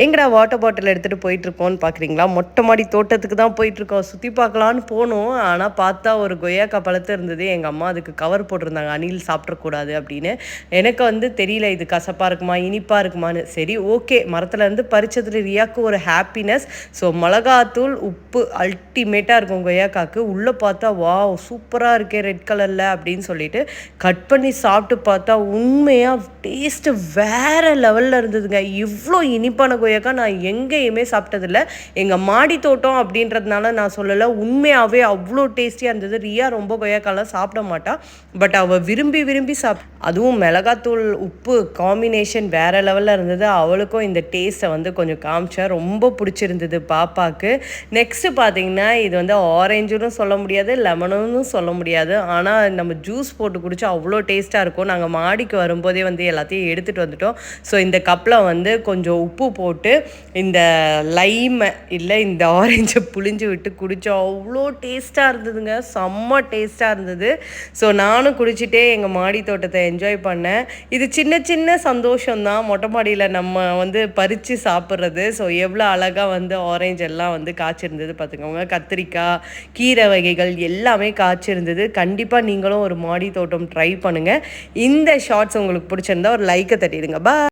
எங்கடா water bottle எடுத்துகிட்டு போயிட்டுருக்கோன்னு பார்க்குறீங்களா? மொட்டை மாடி தோட்டத்துக்கு தான் போயிட்டுருக்கோம். சுற்றி பார்க்கலான்னு போனோம். ஆனால் பார்த்தா ஒரு கொய்யாக்கா பழத்து இருந்தது. எங்கள் அம்மா அதுக்கு கவர் போட்டிருந்தாங்க. அணில் சாப்பிட்றக்கூடாது அப்படின்னு. எனக்கு வந்து தெரியல இது கசப்பாக இருக்குமா, இனிப்பாக இருக்குமான்னு. சரி ஓகே, மரத்துலேருந்து பறிச்சதுல ரியாக்கு ஒரு ஹாப்பினஸ். ஸோ மிளகாத்தூள், உப்பு அல்டிமேட்டாக இருக்கும் கொய்யாக்காக்கு. உள்ளே பார்த்தா வாவ் சூப்பராக இருக்கே ரெட் கலரில் அப்படின்னு சொல்லிட்டு கட் பண்ணி சாப்பிட்டு பார்த்தா உண்மையாக டேஸ்ட்டு வேறு லெவலில் இருந்ததுங்க. இவ்வளோ இனிப்பான கொய்யாக்கா நான் எங்கேயுமே சாப்பிட்டதில்ல. எங்கள் மாடி தோட்டம் அப்படின்றதுனால நான் சொல்லலை. உண்மையாகவே அவ்வளோ டேஸ்டியாக இருந்தது. ரியா ரொம்ப கொய்யாக்காலாம் சாப்பிட மாட்டா. பட் அவள் விரும்பி விரும்பி அதுவும் மிளகாத்தூள் உப்பு காம்பினேஷன் வேறு லெவலில் இருந்தது. அவளுக்கும் இந்த டேஸ்ட்டை வந்து கொஞ்சம் காமிச்சா ரொம்ப பிடிச்சிருந்தது பாப்பாவுக்கு. நெக்ஸ்ட்டு பார்த்தீங்கன்னா இது வந்து ஆரஞ்சுன்னு சொல்ல முடியாது, லெமனுன்னு சொல்ல முடியாது. ஆனால் நம்ம ஜூஸ் போட்டு குடிச்சா அவ்வளோ டேஸ்ட்டாக இருக்கும். நாங்கள் மாடிக்கு வரும்போதே வந்து எல்லாத்தையும் எடுத்துகிட்டு வந்துட்டோம். ஸோ இந்த கப்பில் வந்து கொஞ்சம் உப்பு போட்டு இந்த லைமை இல்லை இந்த ஆரஞ்சை புழிஞ்சு விட்டு குடித்தோம். அவ்வளோ டேஸ்ட்டாக இருந்ததுங்க. செம்ம டேஸ்ட்டாக இருந்தது. ஸோ நானும் குடிச்சிட்டே எங்கள் மாடி தோட்டத்தை என்ஜாய் பண்ணேன். இது சின்ன சின்ன சந்தோஷம்தான் மொட்டை மாடியில் நம்ம வந்து பறித்து சாப்பிட்றது. ஸோ எவ்வளோ அழகாக வந்து ஆரஞ்சு எல்லாம் வந்து காய்ச்சிருந்தது பார்த்துக்கோங்க. கத்திரிக்காய், கீரை வகைகள் எல்லாமே காய்ச்சிருந்தது. கண்டிப்பாக நீங்களும் ஒரு மாடி தோட்டம் ட்ரை பண்ணுங்கள். இந்த ஷார்ட்ஸ் உங்களுக்கு பிடிச்சிருந்தா ஒரு லைக்கை தட்டிடுங்க. பாய்.